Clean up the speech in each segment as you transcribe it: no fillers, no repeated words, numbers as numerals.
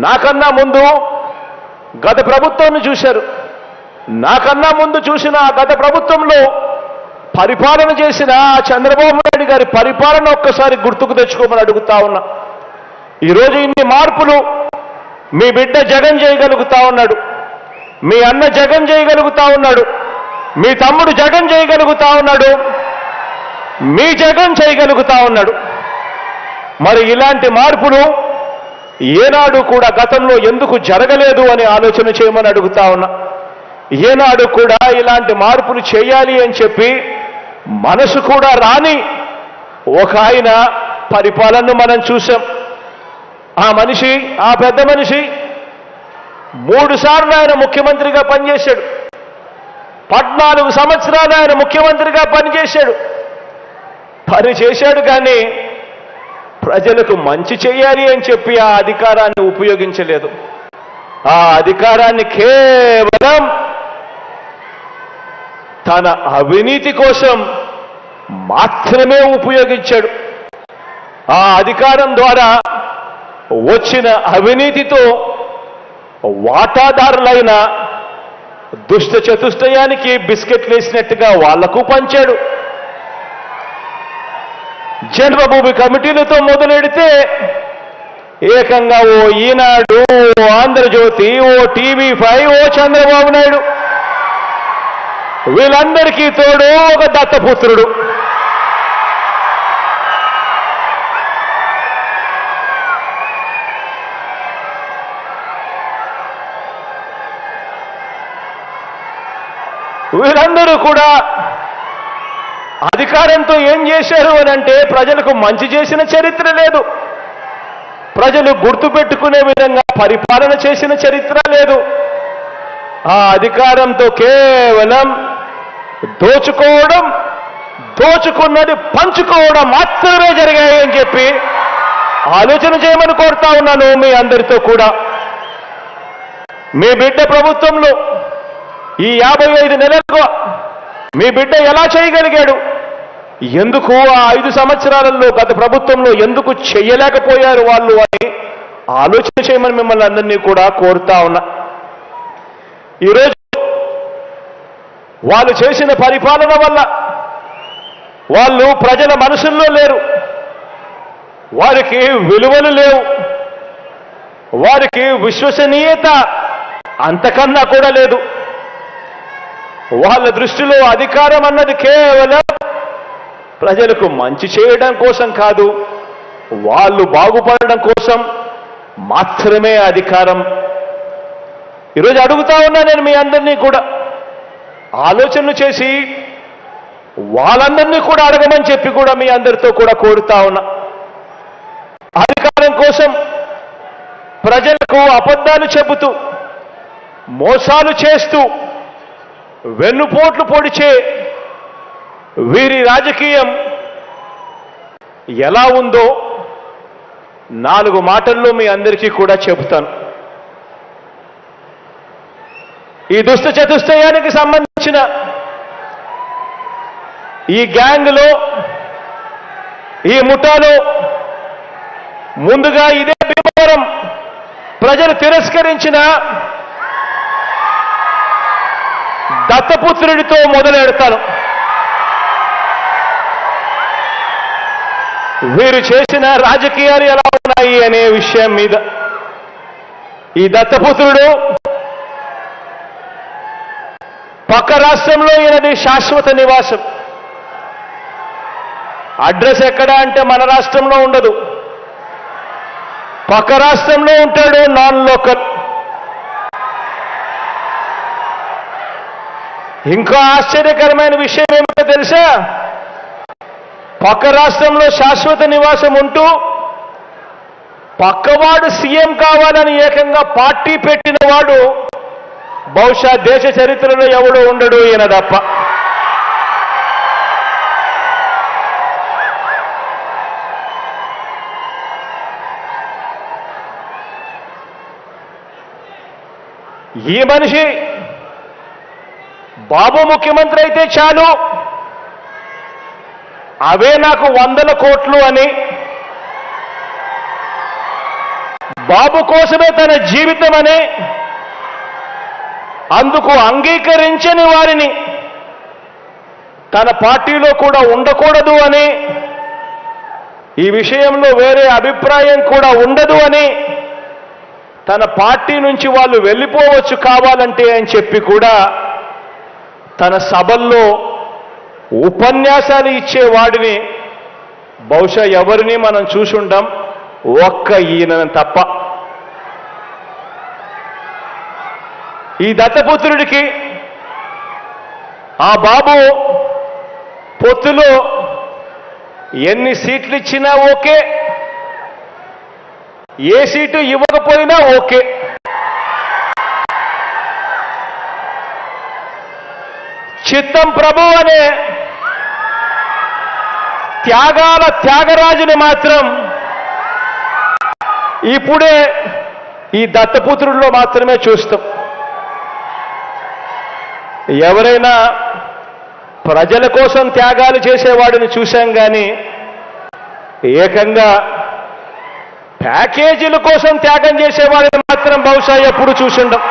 నాకన్నా ముందు గత ప్రభుత్వాన్ని చూశారు. నాకన్నా ముందు చూసిన గత ప్రభుత్వంలో పరిపాలన చేసిన చంద్రబాబు నాయుడు గారి పరిపాలన ఒక్కసారి గుర్తుకు తెచ్చుకోమని అడుగుతా ఉన్నా. ఈరోజు ఇన్ని మార్పులు మీ బిడ్డ జగన్ చేయగలుగుతా ఉన్నాడు, మీ అన్న జగన్ చేయగలుగుతా ఉన్నాడు, మీ తమ్ముడు జగన్ చేయగలుగుతా ఉన్నాడు, మీ జగన్ చేయగలుగుతా ఉన్నాడు. మరి ఇలాంటి మార్పులు ఏనాడు కూడా గతంలో ఎందుకు జరగలేదు అని ఆలోచన చేయమని అడుగుతా ఉన్నా. ఏనాడు కూడా ఇలాంటి మార్పులు చేయాలి అని చెప్పి మనసు కూడా రాని ఒక ఆయన పరిపాలనను మనం చూసాం. ఆ మనిషి, ఆ పెద్ద మనిషి 3 సార్లు ఆయన ముఖ్యమంత్రిగా పనిచేశాడు. 14 సంవత్సరాలు ఆయన ముఖ్యమంత్రిగా పనిచేశాడు. కానీ ప్రజలకు మంచి చేయాలి అని చెప్పి ఆ అధికారాన్ని ఉపయోగించలేదు. ఆ అధికారాన్ని కేవలం తన అవినీతి కోసం మాత్రమే ఉపయోగించాడు. ఆ అధికారం ద్వారా వచ్చిన అవినీతితో వాటాదారులైన దుష్ట చతుష్టయానికి బిస్కెట్లు వేసినట్టుగా వాళ్లకు పంచాడు. జన్మభూమి కమిటీలతో మొదలెడితే ఏకంగా ఓ ఈనాడు, ఓ ఆంధ్రజ్యోతి, ఓ టీవీ5, ఓ చంద్రబాబు నాయుడు, వీళ్ళందరికీ తోడు ఒక దత్తపుత్రుడు. వీరందరూ కూడా అధికారంతో ఏం చేశారు అని అంటే ప్రజలకు మంచి చేసిన చరిత్ర లేదు, ప్రజలు గుర్తుపెట్టుకునే విధంగా పరిపాలన చేసిన చరిత్ర లేదు. ఆ అధికారంతో కేవలం దోచుకోవడం, దోచుకున్నది పంచుకోవడం మాత్రమే జరిగాయి అని చెప్పి ఆలోచన చేయమని కోరుతా ఉన్నాను మీ అందరితో కూడా. మీ బిడ్డ ప్రభుత్వంలో ఈ 55 నెలలుగా మీ బిడ్డ ఎలా చేయగలిగాడు? ఎందుకు ఆ 5 సంవత్సరాలలో గత ప్రభుత్వంలో ఎందుకు చెయ్యలేకపోయారు వాళ్ళు అని ఆలోచన చేయమని మిమ్మల్ని అందరినీ కూడా కోరుతా ఉన్నా. ఈరోజు వాళ్ళు చేసిన పరిపాలన వల్ల వాళ్ళు ప్రజల మనసుల్లో లేరు, వారికి విలువలు లేవు, వారికి విశ్వసనీయత అంతకన్నా కూడా లేదు. వాళ్ళ దృష్టిలో అధికారం అన్నది కేవలం ప్రజలకు మంచి చేయడం కోసం కాదు, వాళ్ళు బాగుపడడం కోసం మాత్రమే అధికారం. ఈరోజు అడుగుతా ఉన్నా నేను మీ అందరినీ కూడా ఆలోచనలు చేసి వాళ్ళందరినీ కూడా అడగమని చెప్పి కూడా మీ అందరితో కూడా కోరుతా ఉన్నా. అధికారం కోసం ప్రజలకు అబద్ధాలు చెబుతూ, మోసాలు చేస్తూ, వెన్నుపోట్లు పొడిచే వీరి రాజకీయం ఎలా ఉందో 4 మాటల్లో మీ అందరికీ కూడా చెబుతాను. ఈ దుష్ట చతుష్టయానికి సంబంధించిన ఈ గ్యాంగ్లో, ఈ ముఠాలో ముందుగా ఇదే భీమవరం ప్రజలు తిరస్కరించిన దత్తపుత్రుడితో మొదలెడతాను. వీరు చేసిన రాజకీయాలు ఎలా ఉన్నాయి అనే విషయం మీద. ఈ దత్తపుత్రుడు పక్క రాష్ట్రంలో ఈయనది శాశ్వత నివాసం. అడ్రస్ ఎక్కడ అంటే మన రాష్ట్రంలో ఉండదు, పక్క రాష్ట్రంలో ఉంటాడు, నాన్ లోకల్. ఇంకా ఆశ్చర్యకరమైన విషయం ఏమిటో తెలుసా? పక్క రాష్ట్రంలో శాశ్వత నివాసం ఉంటూ పక్కవాడు సీఎం కావాలని ఏకంగా పార్టీ పెట్టిన వాడు బహుశా దేశ చరిత్రలో ఎవడో ఉండడు, ఈయన తప్ప. ఈ మనిషి బాబు ముఖ్యమంత్రి అయితే చాలు, అవే నాకు 100 కోట్లు అని బాబు కోసమే తన జీవితం అని, అందుకు అంగీకరించని వారిని తన పార్టీలో కూడా ఉండకూడదు అని, ఈ విషయంలో వేరే అభిప్రాయం కూడా ఉండదు అని, తన పార్టీ నుంచి వాళ్ళు వెళ్ళిపోవచ్చు కావాలంటే అని చెప్పి కూడా తన సభల్లో ఉపన్యాసాలు ఇచ్చేవాడిని బహుశా ఎవరిని మనం చూసుంటాం, ఒక్క ఈయనను తప్ప. ఈ దత్తపుత్రుడికి ఆ బాబు పొత్తులో ఎన్ని సీట్లు ఇచ్చినా ఓకే, ఏ సీటు ఇవ్వకపోయినా ఓకే. చిత్తం ప్రభు అనే త్యాగాల త్యాగరాజుని మాత్రం ఇప్పుడే ఈ దత్తపుత్రుల్లో మాత్రమే చూస్తాం. ఎవరైనా ప్రజల కోసం త్యాగాలు చేసేవాడిని చూశాం కానీ ఏకంగా ప్యాకేజీల కోసం త్యాగం చేసేవాడిని మాత్రం బహుశా ఎప్పుడు చూసుండం.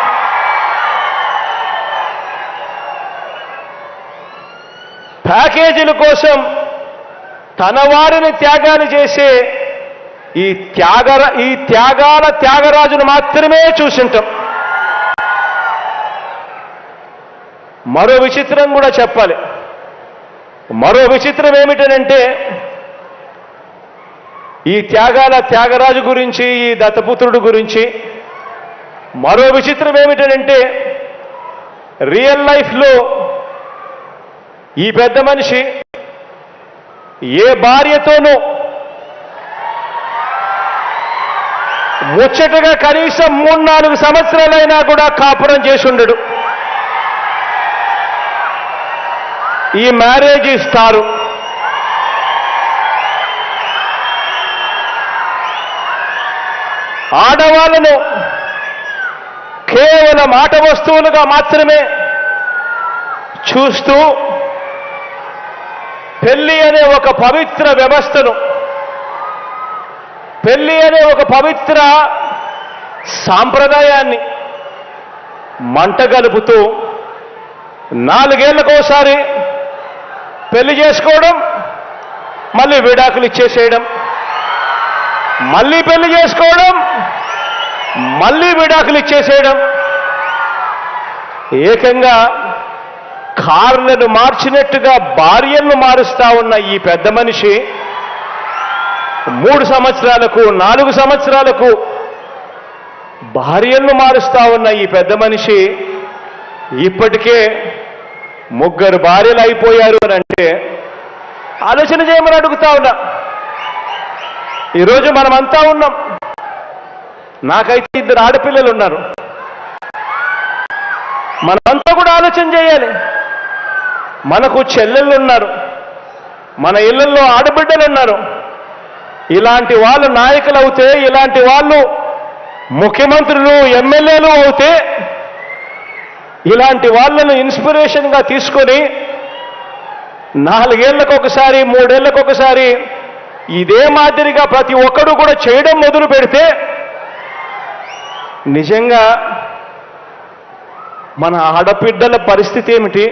ప్యాకేజీల కోసం తన వారిని త్యాగాలు చేసే ఈ త్యాగాల త్యాగరాజును మాత్రమే చూసింటాం. మరో విచిత్రం కూడా చెప్పాలి. మరో విచిత్రం ఏమిటనంటే, ఈ త్యాగాల త్యాగరాజు గురించి, ఈ దత్తపుత్రుడు గురించి మరో విచిత్రం ఏమిటనంటే, రియల్ లైఫ్లో ఈ పెద్ద మనిషి ఏ భార్యతోనూ ముచ్చటగా కనీసం 3-4 సంవత్సరాలైనా కూడా కాపురం చేసి ఉండడు. ఈ మ్యారేజ్ ఇస్తారు. ఆడవాళ్ళను కేవలం ఆట వస్తువులుగా మాత్రమే చూస్తూ పెళ్లి అనే ఒక పవిత్ర వ్యవస్థను, పెళ్లి అనే ఒక పవిత్ర సాంప్రదాయాన్ని మంటగలుపుతూ 4 ఏళ్లకోసారి పెళ్లి చేసుకోవడం, మళ్ళీ విడాకులు ఇచ్చేసేయడం, మళ్ళీ పెళ్లి చేసుకోవడం, మళ్ళీ విడాకులు ఇచ్చేసేయడం. ఏకంగా కార్లను మార్చినట్టుగా భార్యలను మారుస్తా ఉన్న ఈ పెద్ద మనిషి 3 సంవత్సరాలకు 4 సంవత్సరాలకు భార్యలను మారుస్తా ఉన్న ఈ పెద్ద మనిషి ఇప్పటికే 3 భార్యలు అయిపోయారు అని అంటే ఆలోచన చేయమని అడుగుతా ఉన్నా. ఈరోజు మనమంతా ఉన్నాం. నాకైతే 2 ఆడపిల్లలు ఉన్నారు. మనమంతా కూడా ఆలోచన చేయాలి. మనకు చెల్లెళ్ళు ఉన్నారు, మన ఇళ్లలో ఆడబిడ్డలు ఉన్నారు. ఇలాంటి వాళ్ళు నాయకులు అవుతే, ఇలాంటి వాళ్ళు ముఖ్యమంత్రులు, ఎమ్మెల్యేలు అవుతే, ఇలాంటి వాళ్ళను ఇన్స్పిరేషన్గా తీసుకొని 4 ఏళ్లకు ఒకసారి 3 ఏళ్లకు ఒకసారి ఇదే మాదిరిగా ప్రతి ఒక్కరూ కూడా చేయడం మొదలు పెడితే నిజంగా మన ఆడబిడ్డల పరిస్థితి ఏమిటి,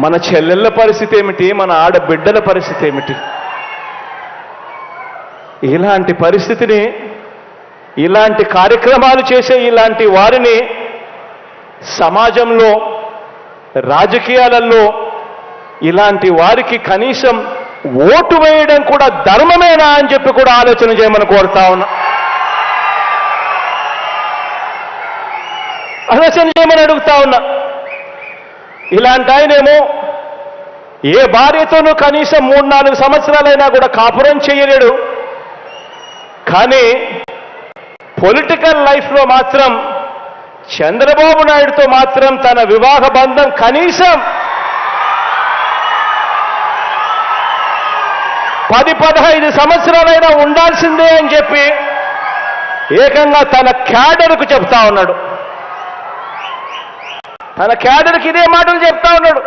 మన చెల్లెళ్ళ పరిస్థితి ఏమిటి, మన ఆడబిడ్డల పరిస్థితి ఏమిటి? ఇలాంటి పరిస్థితిని, ఇలాంటి కార్యక్రమాలు చేసే ఇలాంటి వారిని సమాజంలో, రాజకీయాలలో ఇలాంటి వారికి కనీసం ఓటు వేయడం కూడా ధర్మమేనా అని చెప్పి కూడా ఆలోచన చేయమని కోరుతా ఉన్నా. ఆలోచన చేయమని అడుగుతా ఉన్నా. ఇలాంటి ఆయనేమో ఏ భార్యతోనూ కనీసం 3-4 సంవత్సరాలైనా కూడా కాపురం చేయలేడు. కానీ పొలిటికల్ లైఫ్లో మాత్రం చంద్రబాబు నాయుడుతో మాత్రం తన వివాహ బంధం కనీసం 10-15 సంవత్సరాలైనా ఉండాల్సిందే అని చెప్పి ఏకంగా తన క్యాడర్కు చెప్తా ఉన్నాడు. తన క్యాడర్కి ఇదే మాటలు చెప్తా ఉన్నాడు.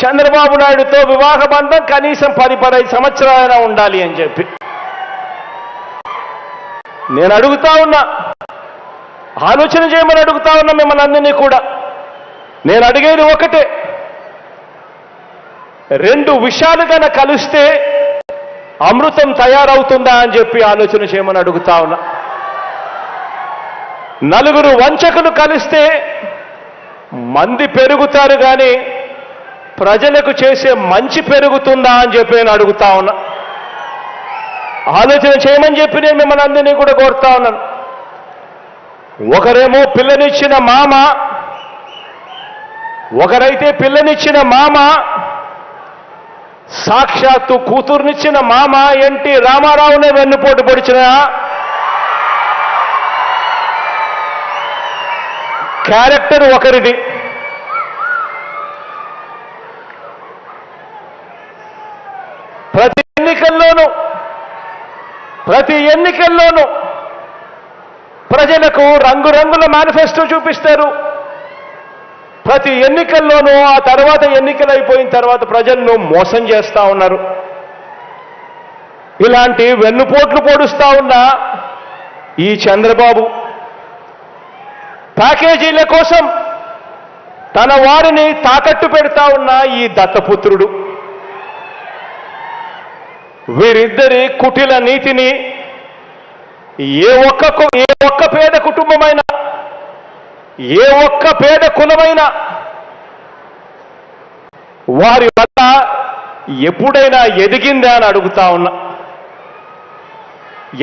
చంద్రబాబు నాయుడుతో వివాహ బంధం కనీసం 10-15 సంవత్సరాలైనా ఉండాలి అని చెప్పి. నేను అడుగుతా ఉన్నా, ఆలోచన చేయమని అడుగుతా ఉన్నా మిమ్మల్ని అందరినీ కూడా. నేను అడిగేది ఒకటే, రెండు విషయాలు కనుక కలిస్తే అమృతం తయారవుతుందా అని చెప్పి ఆలోచన చేయమని అడుగుతా ఉన్నా. నలుగురు వంచకులు కలిస్తే మంది పెరుగుతారు కానీ ప్రజలకు చేసే మంచి పెరుగుతుందా అని చెప్పి నేను అడుగుతా ఉన్నా. ఆలోచన చేయమని చెప్పి నేను మిమ్మల్ని అందరినీ కూడా కోరుతా ఉన్నాను. ఒకరేమో పిల్లనిచ్చిన మామ, ఒకరైతే పిల్లనిచ్చిన మామ, సాక్షాత్తు కూతుర్నిచ్చిన మామ ఎన్టీ రామారావునే వెన్నుపోటు పొడిచిన క్యారెక్టర్ ఒకరిది. ప్రతి ఎన్నికల్లోనూ ప్రజలకు రంగురంగుల మేనిఫెస్టో చూపిస్తారు. ప్రతి ఎన్నికల్లోనూ ఆ తర్వాత ఎన్నికలు అయిపోయిన తర్వాత ప్రజలను మోసం చేస్తా ఉన్నారు. ఇలాంటి వెన్నుపోట్లు పొడుస్తా ఉన్న ఈ చంద్రబాబు ప్యాకేజీల కోసం తన వారిని తాకట్టు పెడతా ఉన్న ఈ దత్తపుత్రుడు, వీరిద్దరి కుటిల నీతిని ఏ ఒక్క పేద కుటుంబమైనా, ఏ ఒక్క పేద కులమైనా వారి వల్ల ఎప్పుడైనా ఎదిగిందా అని అడుగుతా ఉన్నా.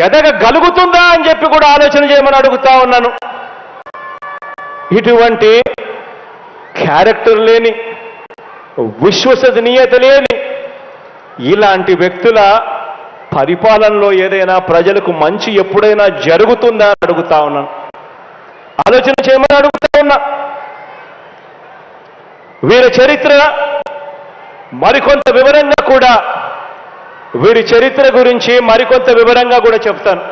ఎదగగలుగుతుందా అని చెప్పి కూడా ఆలోచన చేయమని అడుగుతా ఉన్నాను. ఇటువంటి క్యారెక్టర్ లేని, విశ్వసనీయత లేని ఇలాంటి వ్యక్తుల పరిపాలనలో ఏదైనా ప్రజలకు మంచి ఎప్పుడైనా జరుగుతుందా అని అడుగుతా ఉన్నాను. ఆలోచన చేయమని అడుగుతా ఉన్నా. వీరి చరిత్ర మరికొంత వివరంగా కూడా, వీరి చరిత్ర గురించి మరికొంత వివరంగా కూడా చెప్తాను.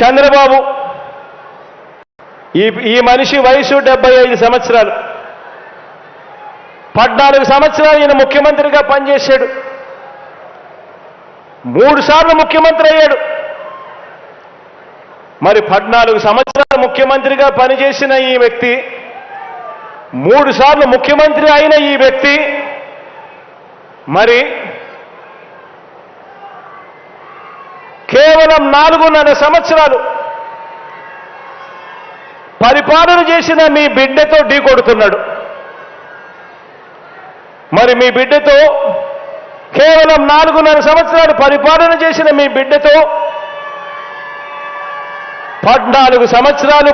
చంద్రబాబు ఈ మనిషి వయసు 75 సంవత్సరాలు. 14 సంవత్సరాలు ఈయన ముఖ్యమంత్రిగా పనిచేశాడు. 3 సార్లు ముఖ్యమంత్రి అయ్యాడు. మరి 14 సంవత్సరాలు ముఖ్యమంత్రిగా పనిచేసిన ఈ వ్యక్తి, 3 సార్లు ముఖ్యమంత్రి అయిన ఈ వ్యక్తి మరి కేవలం 4.5 సంవత్సరాలు పరిపాలన చేసిన మీ బిడ్డతో ఢీకొడుతున్నాడు. మరి మీ బిడ్డతో కేవలం 4.5 సంవత్సరాలు పరిపాలన చేసిన మీ బిడ్డతో 14 సంవత్సరాలు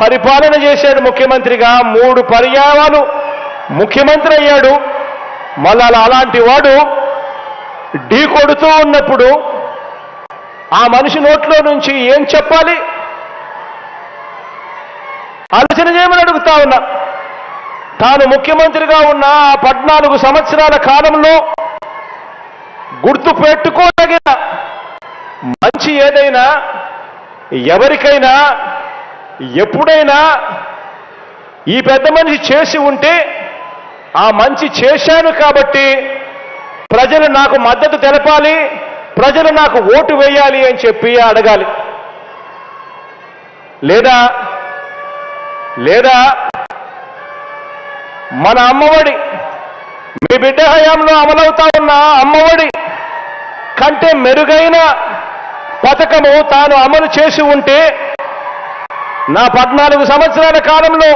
పరిపాలన చేశాడు ముఖ్యమంత్రిగా. 3 పర్యాయాలు ముఖ్యమంత్రి అయ్యాడు. మళ్ళా అలాంటి వాడు ఢీ కొడుతూ ఉన్నప్పుడు ఆ మనిషి నోట్లో నుంచి ఏం చెప్పాలి? ఆలోచన చేయమని అడుగుతా ఉన్నా. తాను ముఖ్యమంత్రిగా ఉన్న ఆ 14 సంవత్సరాల కాలంలో గుర్తు పెట్టుకోదగిన మంచి ఏదైనా, ఎవరికైనా, ఎప్పుడైనా ఈ పెద్ద మనిషి చేసి ఉంటే ఆ మంచి చేశాను కాబట్టి ప్రజలు నాకు మద్దతు తెలపాలి, ప్రజలు నాకు ఓటు వేయాలి అని చెప్పి అడగాలి. లేదా మన అమ్మఒడి, మీ బిడ్డ హయాంలో అమలవుతా ఉన్న అమ్మఒడి కంటే మెరుగైన పథకము తాను అమలు చేసి ఉంటే, నా 14 సంవత్సరాల కాలంలో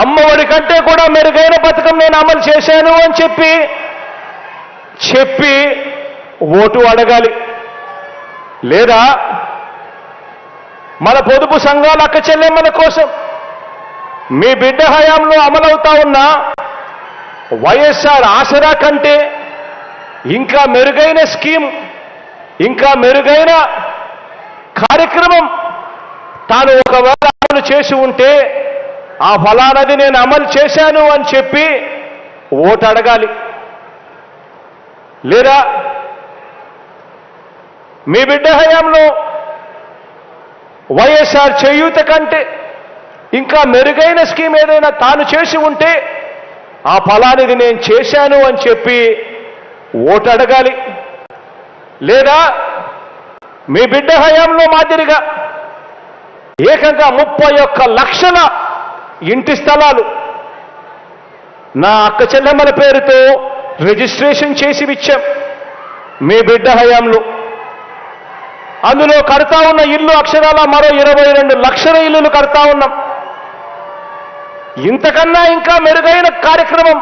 అమ్మఒడి కంటే కూడా మెరుగైన పథకం నేను అమలు చేశాను అని చెప్పి ఓటు అడగాలి. లేదా మన పొదుపు సంఘాల అక్క చెల్లెమ్మల కోసం మీ బిడ్డ హయాంలో అమలవుతా ఉన్న వైఎస్ఆర్ ఆసరా కంటే ఇంకా మెరుగైన స్కీమ్, ఇంకా మెరుగైన కార్యక్రమం తాను ఒకవేళ అమలు చేసి ఉంటే ఆ ఫలానది నేను అమలు చేశాను అని చెప్పి ఓటు అడగాలి. లేదా మీ బిడ్డ హయాంలో వైఎస్ఆర్ చేయూత కంటే ఇంకా మెరుగైన స్కీమ్ ఏదైనా తాను చేసి ఉంటే ఆ ఫలానిది నేను చేశాను అని చెప్పి ఓటు అడగాలి. లేదా మీ బిడ్డ హయాంలో మాదిరిగా ఏకంగా 31 లక్షల ఇంటి స్థలాలు నా అక్క చెల్లెమ్మల పేరుతో రిజిస్ట్రేషన్ చేసి ఇచ్చాం మీ బిడ్డ హయాంలో. అందులో కడతా ఉన్న ఇల్లు అక్షరాల మరో 22 లక్షల ఇల్లులు కడతా ఉన్నాం. ఇంతకన్నా ఇంకా మెరుగైన కార్యక్రమం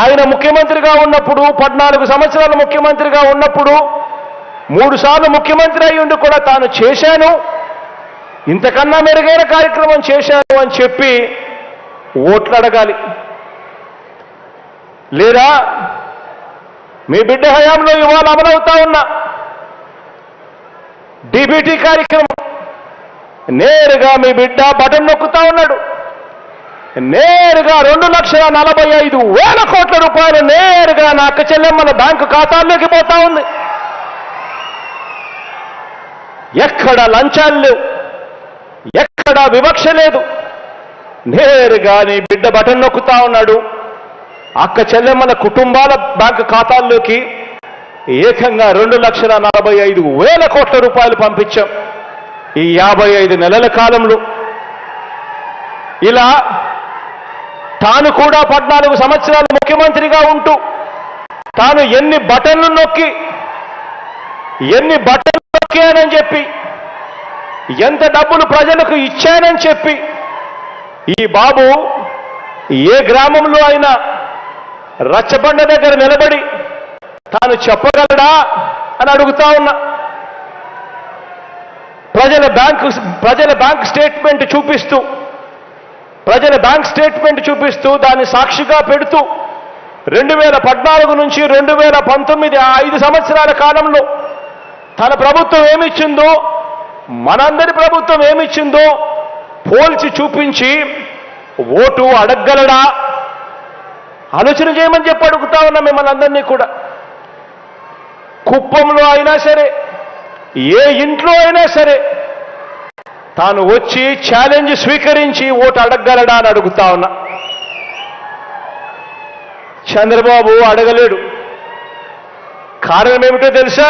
ఆయన ముఖ్యమంత్రిగా ఉన్నప్పుడు 14 సంవత్సరాలు ముఖ్యమంత్రిగా ఉన్నప్పుడు 3 సార్లు ముఖ్యమంత్రి అయ్యుండి కూడా తాను చేశాను, ఇంతకన్నా మెరుగైన కార్యక్రమం చేశాను అని చెప్పి ఓట్లు అడగాలి. లేదా మీ బిడ్డ హయాంలో ఇవాళ అమలవుతా ఉన్న డీబీటీ కార్యక్రమం నేరుగా మీ బిడ్డ బటన్ నొక్కుతా ఉన్నాడు. నేరుగా 2,45,000 కోట్ల రూపాయలు నేరుగా నా అక్క చెల్లెమ్మల బ్యాంకు ఖాతాల్లోకి పోతా ఉంది. ఎక్కడ లంచాలు లేవు, ఎక్కడ వివక్ష లేదు. నేరుగా నీ బిడ్డ బటన్ నొక్కుతా ఉన్నాడు. అక్క చెల్లెమ్మల కుటుంబాల బ్యాంకు ఖాతాల్లోకి ఏకంగా 2,45,000 కోట్ల రూపాయలు పంపించాం ఈ 55 నెలల కాలంలో. ఇలా తాను కూడా 14 సంవత్సరాలు ముఖ్యమంత్రిగా ఉంటూ తాను ఎన్ని బటన్లు నొక్కానని చెప్పి, ఎంత డబ్బులు ప్రజలకు ఇచ్చానని చెప్పి ఈ బాబు ఏ గ్రామంలో అయినా రచ్చబండ దగ్గర నిలబడి తాను చెప్పగలడా అని అడుగుతా ఉన్నా. ప్రజల బ్యాంక్ స్టేట్మెంట్ చూపిస్తూ దాన్ని సాక్షిగా పెడుతూ 2014 నుంచి 2019 ఆ 5 సంవత్సరాల కాలంలో తన ప్రభుత్వం ఏమిచ్చిందో, మనందరి ప్రభుత్వం ఏమిచ్చిందో పోల్చి చూపించి ఓటు అడగగలడా? ఆలోచన చేయమని చెప్పి అడుగుతా ఉన్నా మిమ్మల్ని అందరినీ కూడా. కుప్పంలో అయినా సరే, ఏ ఇంట్లో అయినా సరే తాను వచ్చి ఛాలెంజ్ స్వీకరించి ఓటు అడగగలడా అని అడుగుతా ఉన్నా. చంద్రబాబు అడగలేడు. కారణం ఏమిటో తెలుసా?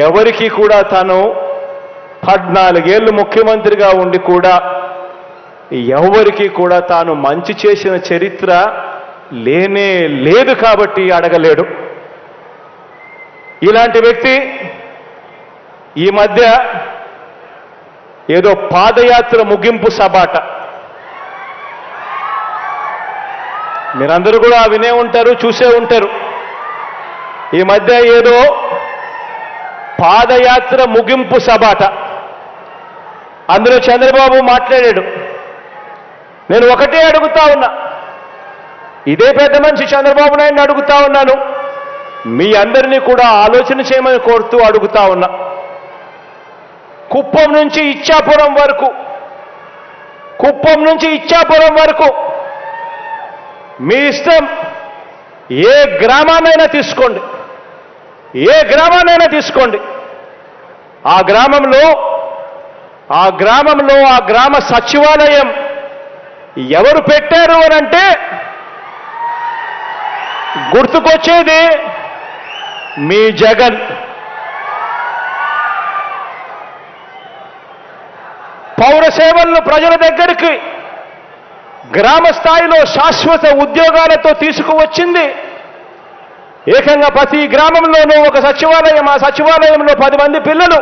ఎవరికి కూడా తాను 14 ఏళ్ళు ముఖ్యమంత్రిగా ఉండి కూడా ఎవరికి కూడా తాను మంచి చేసిన చరిత్ర లేనే లేదు కాబట్టి అడగలేడు. ఇలాంటి వ్యక్తి ఈ మధ్య ఏదో పాదయాత్ర ముగింపు సభాట, మీరందరూ కూడా వినే ఉంటారు, చూసే ఉంటారు. ఈ మధ్య ఏదో పాదయాత్ర ముగింపు సభాట, అందులో చంద్రబాబు మాట్లాడాడు. నేను ఒకటే అడుగుతా ఉన్నా, ఇదే పెద్ద మనిషి చంద్రబాబు నాయుడిని అడుగుతా ఉన్నాను, మీ అందరినీ కూడా ఆలోచన చేయమని కోరుతూ అడుగుతా ఉన్నా. కుప్పం నుంచి ఇచ్చాపురం వరకు మీ ఇష్టం, ఏ గ్రామాన్నైనా తీసుకోండి. ఆ గ్రామ సచివాలయం ఎవరు పెట్టారు అనంటే గుర్తుకొచ్చేది మీ జగన్. పౌర సేవలను ప్రజల దగ్గరికి గ్రామ స్థాయిలో శాశ్వత ఉద్యోగాలతో తీసుకువచ్చింది ఏకంగా ప్రతి గ్రామంలోనూ ఒక సచివాలయం. ఆ సచివాలయంలో 10 మంది పిల్లలు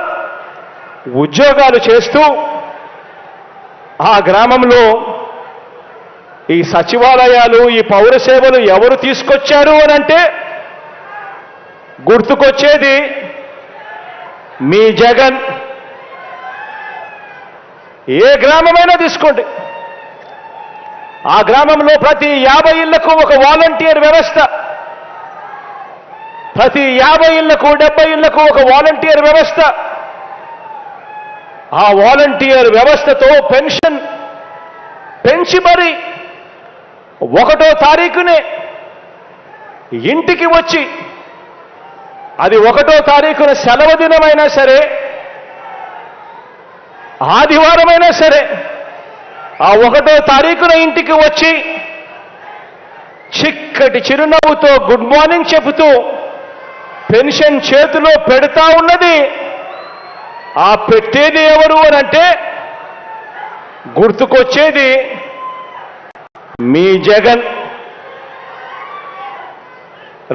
ఉద్యోగాలు చేస్తూ ఆ గ్రామంలో ఈ సచివాలయాలు, ఈ పౌర సేవలు ఎవరు తీసుకొచ్చారు అనంటే గుర్తుకొచ్చేది మీ జగన్. ఏ గ్రామమైనా తీసుకోండి, ఆ గ్రామంలో ప్రతి 50 ఇళ్లకు ఒక వాలంటీర్ వ్యవస్థ, ప్రతి 50 ఇళ్లకు 70 ఇళ్లకు ఒక వాలంటీర్ వ్యవస్థ. ఆ వాలంటీర్ వ్యవస్థతో పెన్షన్ పెంచి మరి 1వ తారీఖునే ఇంటికి వచ్చి, అది 1వ తారీఖున సెలవు దినమైనా సరే, ఆదివారమైనా సరే, ఆ 1వ తారీఖున ఇంటికి వచ్చి చిక్కటి చిరునవ్వుతో గుడ్ మార్నింగ్ చెబుతూ పెన్షన్ చేతిలో పెడతా ఉన్నది. ఆ పెట్టేది ఎవరు అని అంటే గుర్తుకొచ్చేది మీ జగన్.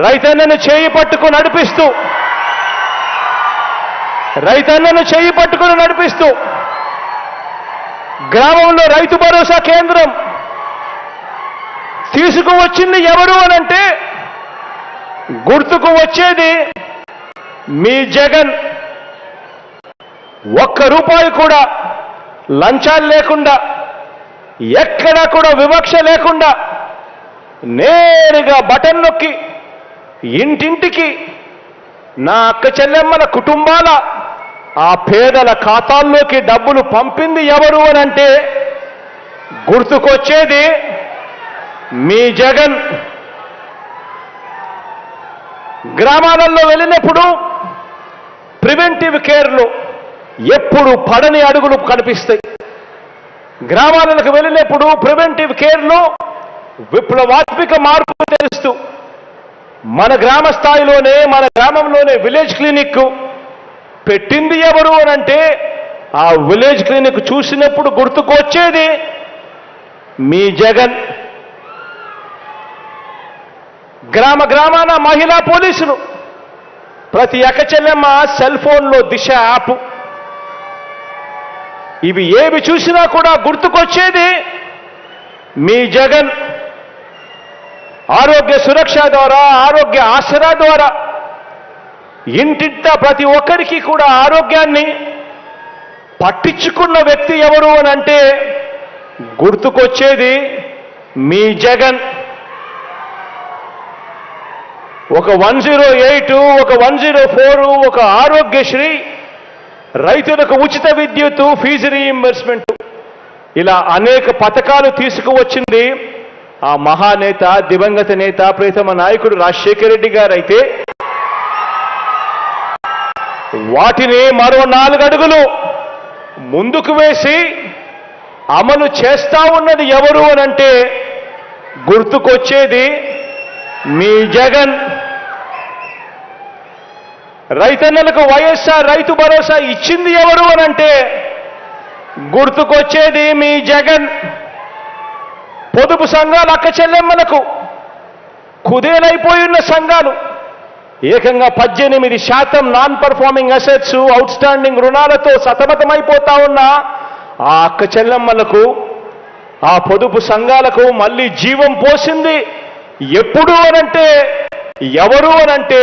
రైతన్నను చేయి పట్టుకుని నడిపిస్తూ గ్రామంలో రైతు భరోసా కేంద్రం తీసుకువచ్చింది ఎవరు అనంటే గుర్తుకు వచ్చేది మీ జగన్. ఒక్క రూపాయి కూడా లంచాలు లేకుండా, ఎక్కడా కూడా వివక్ష లేకుండా నేరుగా బటన్ నొక్కి ఇంటింటికి నా అక్క చెల్లెమ్మల కుటుంబాల ఆ పేదల ఖాతాల్లోకి డబ్బులు పంపింది ఎవరు అనంటే గుర్తుకొచ్చేది మీ జగన్. గ్రామాలలో వెళ్ళినప్పుడు ప్రివెంటివ్ కేర్లో ఎప్పుడు పడని అడుగులు కనిపిస్తాయి. గ్రామాలకు వెళ్ళినప్పుడు ప్రివెంటివ్ కేర్లో విప్లవాత్మక మార్పు తెలుస్తూ మన గ్రామ స్థాయిలోనే, మన గ్రామంలోనే విలేజ్ క్లినిక్ పెట్టింది ఎవరు అనంటే ఆ విలేజ్ క్లినిక్ చూసినప్పుడు గుర్తుకొచ్చేది మీ జగన్. గ్రామాన మహిళా పోలీసులు, ప్రతి అక్క చెల్లెమ్మ సెల్ ఫోన్లో దిశ యాప్, ఇవి ఏవి చూసినా కూడా గుర్తుకొచ్చేది మీ జగన్. ఆరోగ్య సురక్ష ద్వారా, ఆరోగ్య ఆసరా ద్వారా ఇంటింటా ప్రతి ఒక్కరికి కూడా ఆరోగ్యాన్ని పట్టించుకున్న వ్యక్తి ఎవరు అనంటే గుర్తుకొచ్చేది మీ జగన్. ఒక 108, ఒక 104, ఒక ఆరోగ్యశ్రీ, రైతులకు ఉచిత విద్యుత్, ఫీజు రీయింబర్స్మెంట్, ఇలా అనేక పథకాలు తీసుకువచ్చింది ఆ మహానేత, దివంగత నేత, ప్రీతమ నాయకుడు రాజశేఖర రెడ్డి గారైతే వాటిని మరో 4 అడుగులు ముందుకు వేసి అమలు చేస్తా ఉన్నది ఎవరు అనంటే గుర్తుకొచ్చేది మీ జగన్. రైతన్నలకు వైఎస్ఆర్ రైతు భరోసా ఇచ్చింది ఎవరు అనంటే గుర్తుకొచ్చేది మీ జగన్. పొదుపు సంఘాలు అక్క చెల్లెమ్మలకు కుదేలైపోయిన సంఘాలు ఏకంగా 18% non performing assets, out standing రుణాలతో సతమతమైపోతా ఉన్న ఆ అక్క చెల్లెమ్మలకు, ఆ పొదుపు సంఘాలకు మళ్ళీ జీవం పోసింది ఎప్పుడు అనంటే ఎవరు అనంటే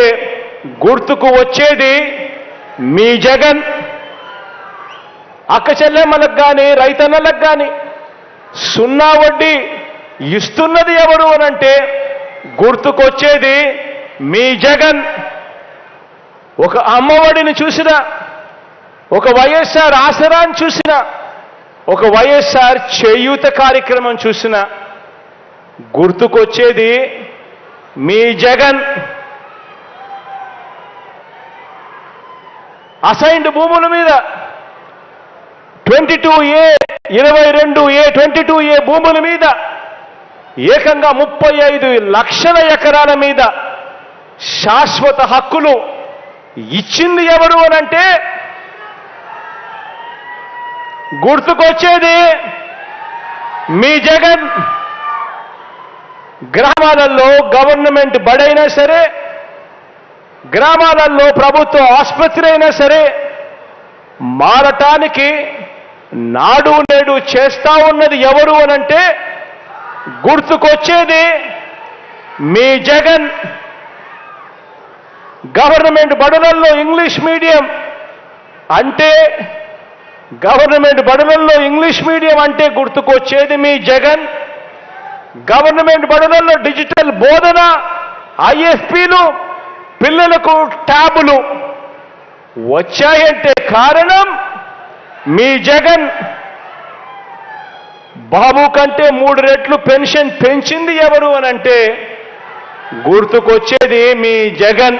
గుర్తుకు వచ్చేది మీ జగన్. అక్క చెల్లెమ్మలకు కానీ, రైతన్నలకు కానీ 0 వడ్డీ ఇస్తున్నది ఎవరు అనంటే గుర్తుకొచ్చేది మీ జగన్. ఒక అమ్మఒడిని చూసినా, ఒక వైఎస్ఆర్ ఆసరాన్ని చూసినా, ఒక వైఎస్ఆర్ చేయూత కార్యక్రమం చూసినా గుర్తుకొచ్చేది మీ జగన్. అసైన్డ్ భూముల మీద 22A, 22A, 22A భూముల మీద ఏకంగా 35 లక్షల ఎకరాల మీద శాశ్వత హక్కులు ఇచ్చింది ఎవరు అనంటే గుర్తుకొచ్చేది మీ జగన్. గ్రామాలలో గవర్నమెంట్ బడైనా సరే, గ్రామాలలో ప్రభుత్వ ఆసుపత్రి అయినా సరే మారటానికి నాడు నేడు చేస్తా ఉన్నది ఎవరు అనంటే గుర్తుకొచ్చేది మీ జగన్. గవర్నమెంట్ బడులలో ఇంగ్లీష్ మీడియం అంటే, గవర్నమెంట్ బడులలో ఇంగ్లీష్ మీడియం అంటే గుర్తుకొచ్చేది మీ జగన్. గవర్నమెంట్ బడులలో డిజిటల్ బోధన, IFPలు, పిల్లలకు ట్యాబులు వచ్చాయంటే కారణం మీ జగన్. బాబు కంటే 3 రెట్లు పెన్షన్ పెంచింది ఎవరు అనంటే గుర్తుకొచ్చేది మీ జగన్.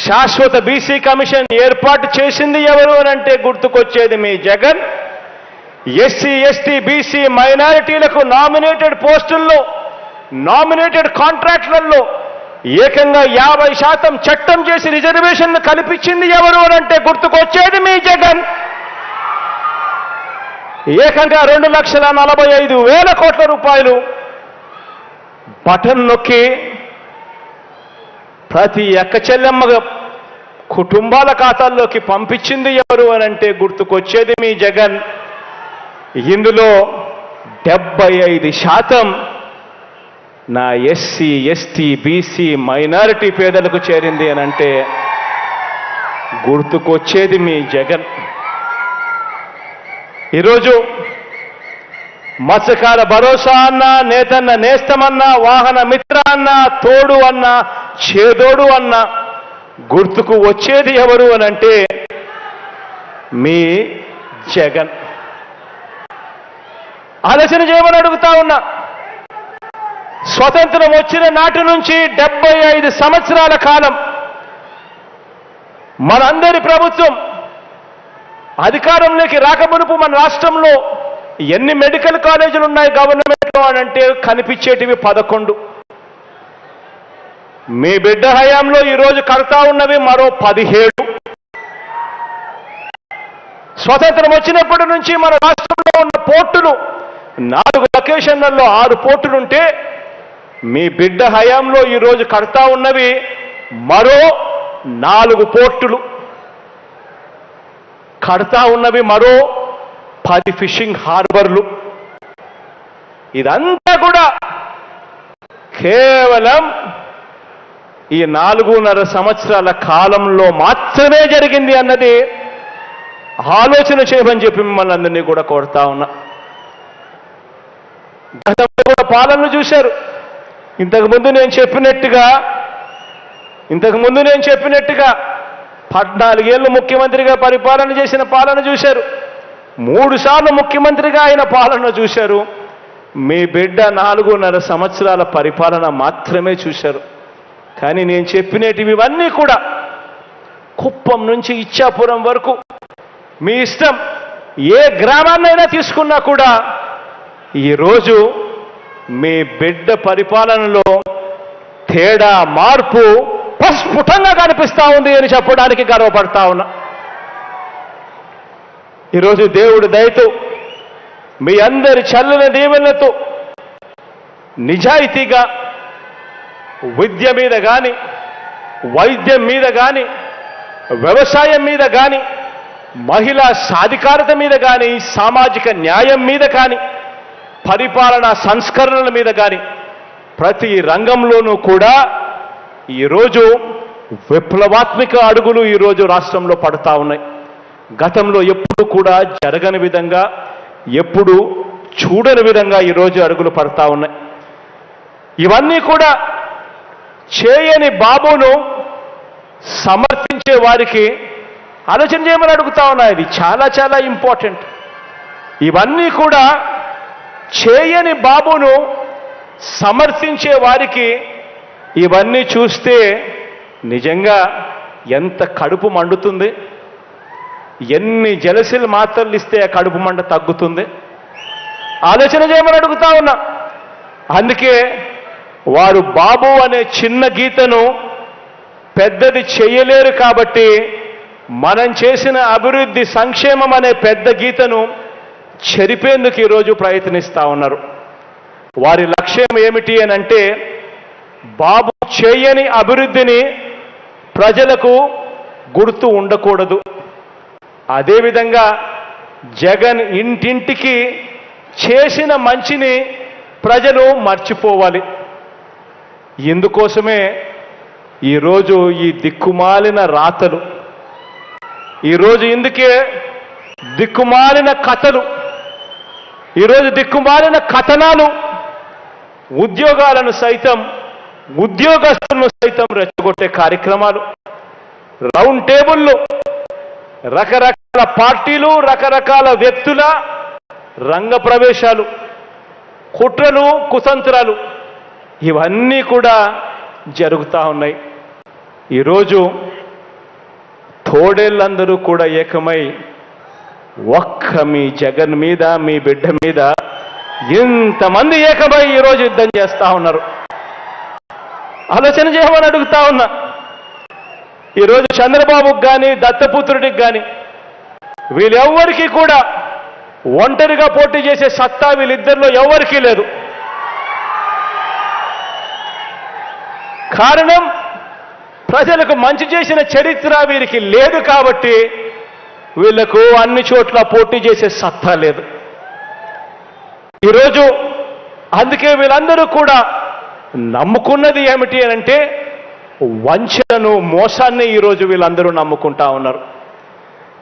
శాశ్వత బీసీ కమిషన్ ఏర్పాటు చేసింది ఎవరు అనంటే గుర్తుకొచ్చేది మీ జగన్. SC, ST, BC మైనారిటీలకు నామినేటెడ్ పోస్టుల్లో, నామినేటెడ్ కాంట్రాక్టులలో ఏకంగా 50% చట్టం చేసి రిజర్వేషన్ కల్పించింది ఎవరు అంటే గుర్తుకొచ్చేది మీ జగన్. ఏకంగా 2,45,000 కోట్ల రూపాయలు బటన్ నొక్కి ప్రతి అక్క చెల్లెమ్మ కుటుంబాల ఖాతాల్లోకి పంపించింది ఎవరు అంటే గుర్తుకొచ్చేది మీ జగన్. ఇందులో 75% నా ఎస్సీ, ఎస్టీ, బీసీ, మైనారిటీ పేదలకు చేరింది అనంటే గుర్తుకొచ్చేది మీ జగన్. ఈరోజు మత్స్యకార భరోసా అన్నా, నేతన్న నేస్తమన్నా, వాహన మిత్ర అన్నా, తోడు అన్నా, చేదోడు అన్నా గుర్తుకు వచ్చేది ఎవరు అనంటే మీ జగన్. ఆలోచన చేయమని అడుగుతా ఉన్నా. స్వతంత్రం వచ్చిన నాటి నుంచి 75 సంవత్సరాల కాలం మనందరి ప్రభుత్వం అధికారంలోకి రాకమునుపు మన రాష్ట్రంలో ఎన్ని మెడికల్ కాలేజీలు ఉన్నాయి గవర్నమెంట్లో అనంటే కనిపించేటివి 11. మీ బిడ్డ హయాంలో ఈరోజు కడతా ఉన్నవి మరో 17. స్వతంత్రం వచ్చినప్పటి నుంచి మన రాష్ట్రంలో ఉన్న పోర్టులు 4 లొకేషన్లలో 6 పోర్టులుంటే మీ బిడ్డ హయాంలో ఈరోజు కడతా ఉన్నవి మరో 4 పోర్టులు, కడతా ఉన్నవి మరో 10 ఫిషింగ్ హార్బర్లు. ఇదంతా కూడా కేవలం ఈ 4.5 సంవత్సరాల కాలంలో మాత్రమే జరిగింది అన్నది ఆలోచన చేయమని చెప్పి మిమ్మల్ని అందరినీ కూడా కోరుతా ఉన్నా. గతంలో కూడా పాలనలు చూశారు. ఇంతకుముందు నేను చెప్పినట్టుగా 14 ఏళ్ళు ముఖ్యమంత్రిగా పరిపాలన చేసిన పాలన చూశారు. 3 సార్లు ముఖ్యమంత్రిగా ఆయన పాలన చూశారు. మీ బిడ్డ 4.5 సంవత్సరాల పరిపాలన మాత్రమే చూశారు. కానీ నేను చెప్పినటివి ఇవన్నీ కూడా కుప్పం నుంచి ఇచ్చాపురం వరకు మీ ఇష్టం, ఏ గ్రామాన్నైనా తీసుకున్నా కూడా ఈరోజు మీ బిడ్డ పరిపాలనలో తేడా, మార్పు ప్రస్ఫుటంగా కనిపిస్తా ఉంది అని చెప్పడానికి గర్వపడతా ఉన్నా. ఈరోజు దేవుడి దయతో మీ అందరి చల్లని దీవెనలతో నిజాయితీగా విద్య మీద కానీ, వైద్యం మీద కానీ, వ్యవసాయం మీద కానీ, మహిళా సాధికారత మీద కానీ, సామాజిక న్యాయం మీద కానీ, పరిపాలనా సంస్కరణల మీద కానీ ప్రతి రంగంలోనూ కూడా ఈరోజు విప్లవాత్మక అడుగులు ఈరోజు రాష్ట్రంలో పడతా ఉన్నాయి. గతంలో ఎప్పుడు కూడా జరగని విధంగా, ఎప్పుడు చూడని విధంగా ఈరోజు అడుగులు పడతా ఉన్నాయి. ఇవన్నీ కూడా చేయని బాబును సమర్థించే వారికి ఆలోచన చేయమని అడుగుతా ఉన్నా. ఇది చాలా చాలా ఇంపార్టెంట్. ఇవన్నీ కూడా చేయని బాబును సమర్థించే వారికి ఇవన్నీ చూస్తే నిజంగా ఎంత కడుపు మండుతుంది. ఎన్ని జలసిల్ మాత్రలు ఇస్తే ఆ కడుపు మంట తగ్గుతుంది. ఆలోచన చేయమని అడుగుతా ఉన్నా. అందుకే వారు బాబు అనే చిన్న గీతను పెద్దది చేయలేరు కాబట్టి మనం చేసిన అభివృద్ధి, సంక్షేమం అనే పెద్ద గీతను చెరిపేందుకు ఈరోజు ప్రయత్నిస్తూ ఉన్నారు. వారి లక్ష్యం ఏమిటి అనంటే బాబు చేయని అభివృద్ధిని ప్రజలకు గుర్తు ఉండకూడదు. అదేవిధంగా జగన్ ఇంటింటికి చేసిన మంచిని ప్రజలు మర్చిపోవాలి. ఇందుకోసమే ఈరోజు ఈ దిక్కుమాలిన రాతలు, ఈరోజు ఇందుకే దిక్కుమాలిన కథలు, ఈరోజు దిక్కుమాలిన కథనాలు ఉద్యోగాలను సైతం, ఉద్యోగస్తులను సైతం రెచ్చగొట్టే కార్యక్రమాలు, రౌండ్ టేబుళ్ళు, రకరకాల పార్టీలు, రకరకాల వ్యక్తుల రంగ ప్రవేశాలు, కుట్రలు, కుతంత్రాలు ఇవన్నీ కూడా జరుగుతూ ఉన్నాయి. ఈరోజు తోడేళ్ళందరూ కూడా ఏకమై ఒక్క మీ జగన్ మీద, మీ బిడ్డ మీద ఇంతమంది ఏకమై ఈరోజు యుద్ధం చేస్తా ఉన్నారు. ఆలోచన చేయమని అడుగుతా ఉన్నా. ఈరోజు చంద్రబాబుకి కానీ దత్తపుత్రుడికి కానీ వీళ్ళెవ్వరికీ కూడా ఒంటరిగా పోటీ చేసే సత్తా వీళ్ళిద్దరిలో ఎవరికీ లేదు. కారణం, ప్రజలకు మంచి చేసిన చరిత్ర వీరికి లేదు కాబట్టి వీళ్లకు అన్ని చోట్ల పోటీ చేసే సత్తా లేదు. ఈరోజు అందుకే వీళ్ళందరూ కూడా నమ్ముకున్నది ఏమిటి అనంటే వంచనను, మోసాన్ని ఈరోజు వీళ్ళందరూ నమ్ముకుంటా ఉన్నారు.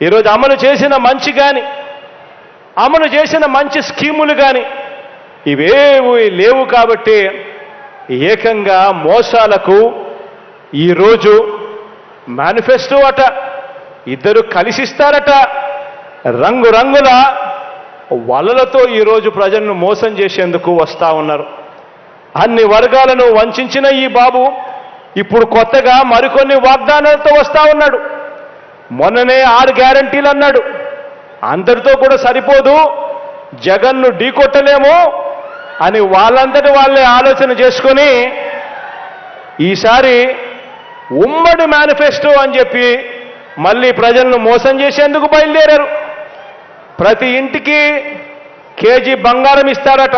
ఈరోజు అమలు చేసిన మంచి కానీ, అమలు చేసిన మంచి స్కీములు కానీ ఇవేవి లేవు కాబట్టి ఏకంగా మోసాలకు ఈరోజు మేనిఫెస్టో అట, ఇద్దరు కలిసిస్తారట, రంగురంగుల వలలతో ఈరోజు ప్రజలను మోసం చేసేందుకు వస్తా ఉన్నారు. అన్ని వర్గాలను వంచిన ఈ బాబు ఇప్పుడు కొత్తగా మరికొన్ని వాగ్దానాలతో వస్తా ఉన్నాడు. మొన్ననే 6 గ్యారంటీలు అన్నాడు. అందరితో కూడా సరిపోదు, జగన్ను ఢీకొట్టలేము అని వాళ్ళంతటి వాళ్ళే ఆలోచన చేసుకొని ఈసారి ఉమ్మడి మేనిఫెస్టో అని చెప్పి మళ్ళీ ప్రజలను మోసం చేసేందుకు బయలుదేరారు. ప్రతి ఇంటికి కేజీ బంగారం ఇస్తారట,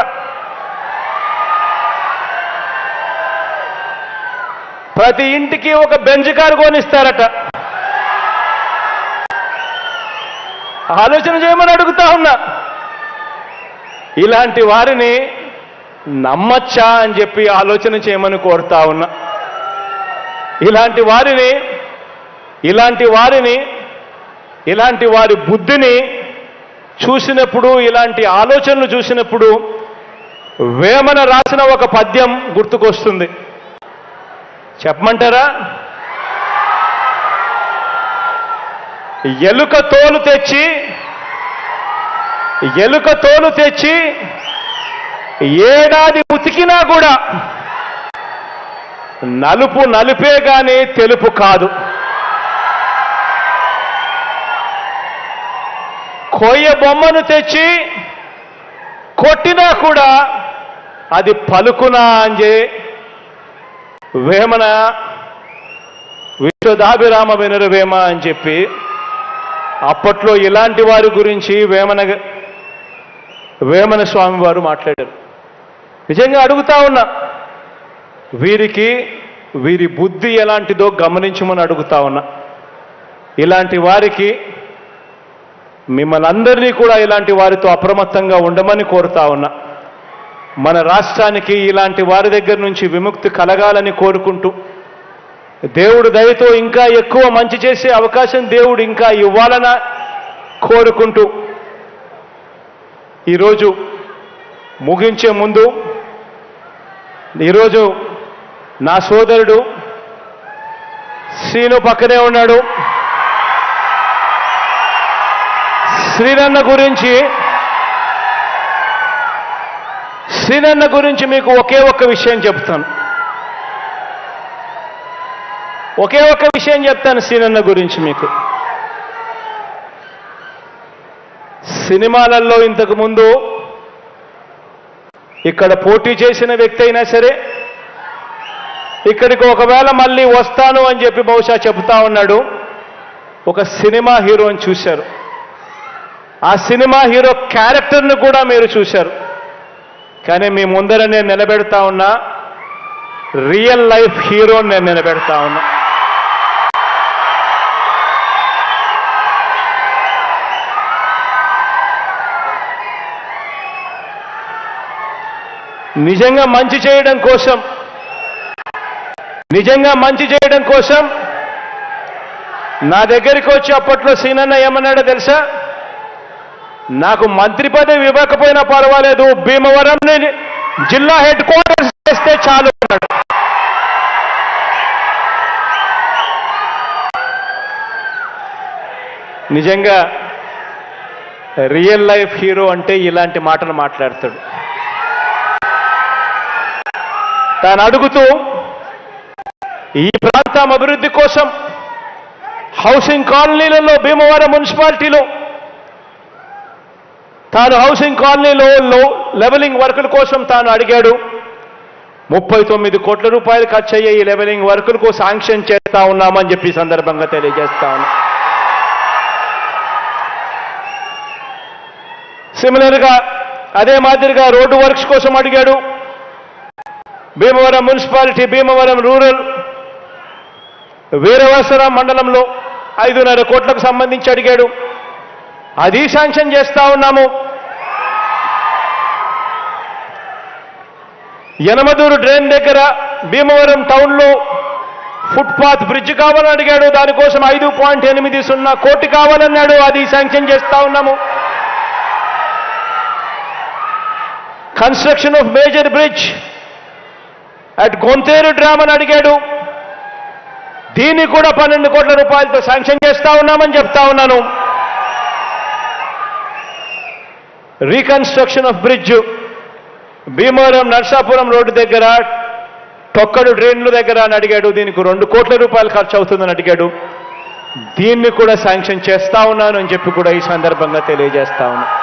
ప్రతి ఇంటికి ఒక బెంజ్ కారు కొనిస్తారట. ఆలోచన చేయమని అడుగుతా ఉన్నా. ఇలాంటి వారిని నమ్మచ్చా అని చెప్పి ఆలోచన చేయమని కోరుతా ఉన్నా. ఇలాంటి వారి బుద్ధిని చూసినప్పుడు, ఇలాంటి ఆలోచనలు చూసినప్పుడు వేమన రాసిన ఒక పద్యం గుర్తుకొస్తుంది. చెప్పమంటారా? ఎలుక తోలు తెచ్చి ఏడాది ఉతికినా కూడా నలుపు నలుపే గాని తెలుపు కాదు. కొయ్య బొమ్మను తెచ్చి కొట్టినా కూడా అది పలుకునా అంజే వేమన విశ్వదాభిరామ వినరవేమ అని చెప్పి అప్పట్లో ఇలాంటి వారి గురించి వేమన స్వామి వారు మాట్లాడారు. నిజంగా అడుగుతా ఉన్నా, వీరి బుద్ధి ఎలాంటిదో గమనించమని అడుగుతా ఉన్నా. ఇలాంటి వారికి మిమ్మల్ని అందరినీ కూడా ఇలాంటి వారితో అప్రమత్తంగా ఉండమని కోరుతా ఉన్నా. మన రాష్ట్రానికి ఇలాంటి వారి దగ్గర నుంచి విముక్తి కలగాలని కోరుకుంటూ, దేవుడు దయతో ఇంకా ఎక్కువ మంచి చేసే అవకాశం దేవుడు ఇంకా ఇవ్వాలని కోరుకుంటూ, ఈరోజు ముగించే ముందు ఈరోజు నా సోదరుడు శ్రీను పక్కనే ఉన్నాడు. శ్రీనన్న గురించి మీకు ఒకే ఒక్క విషయం చెప్తాను. శ్రీనన్న గురించి మీకు. సినిమాలలో ఇంతకు ముందు ఇక్కడ పోటీ చేసిన వ్యక్తి అయినా సరే ఇక్కడికి ఒకవేళ మళ్ళీ వస్తాను అని చెప్పి బహుశా చెబుతా ఉన్నాడు. ఒక సినిమా హీరోని చూశారు. ఆ సినిమా హీరో క్యారెక్టర్ను కూడా మీరు చూశారు. కానీ మీ ముందర నేను నిలబెడతా ఉన్నా రియల్ లైఫ్ హీరోని నేను నిలబెడతా ఉన్నా. నిజంగా మంచి చేయడం కోసం నా దగ్గరికి వచ్చి అప్పట్లో సీనన్న ఏమన్నాడో తెలుసా? నాకు మంత్రి పదవి ఇవ్వకపోయినా పర్వాలేదు, భీమవరం జిల్లా హెడ్ క్వార్టర్స్ చేస్తే చాలు అన్నాడు. నిజంగా రియల్ లైఫ్ హీరో అంటే ఇలాంటి మాటలు మాట్లాడతాడు. తాను అడుగుతూ ఈ ప్రాంతం అభివృద్ధి కోసం హౌసింగ్ కాలనీలలో భీమవరం మున్సిపాలిటీలో తాను హౌసింగ్ కాలనీలో లెవెలింగ్ వర్కుల కోసం తాను అడిగాడు. 39 కోట్ల రూపాయలు ఖర్చు అయ్యే ఈ లెవెలింగ్ వర్కులకు శాంక్షన్ చేస్తా ఉన్నామని చెప్పి ఈ సందర్భంగా తెలియజేస్తా ఉన్నా. సిమిలర్గా అదే మాదిరిగా రోడ్డు వర్క్స్ కోసం అడిగాడు. భీమవరం మున్సిపాలిటీ, భీమవరం రూరల్, వీరవసరం మండలంలో 5.5 కోట్లకు సంబంధించి అడిగాడు. అది శాంక్షన్ చేస్తా ఉన్నాము. యనమదూరు డ్రైన్ దగ్గర భీమవరం టౌన్లో ఫుట్పాత్ బ్రిడ్జ్ కావాలని అడిగాడు. దానికోసం 5.80 కోటి కావాలన్నాడు. అది శాంక్షన్ చేస్తా ఉన్నాము. Construction of major bridge at Gonteru dam అని అడిగాడు. దీన్ని కూడా 12 కోట్ల రూపాయలతో శాంక్షన్ చేస్తా ఉన్నామని చెప్తా ఉన్నాను. Reconstruction of bridge Bhimavaram Narsapuram road దగ్గర తొక్కడు డ్రైన్ల దగ్గర అని అడిగాడు. దీనికి 2 కోట్ల రూపాయలు ఖర్చు అవుతుందని అడిగాడు. దీన్ని కూడా శాంక్షన్ చేస్తా ఉన్నాను అని చెప్పి కూడా ఈ సందర్భంగా తెలియజేస్తా ఉన్నాను.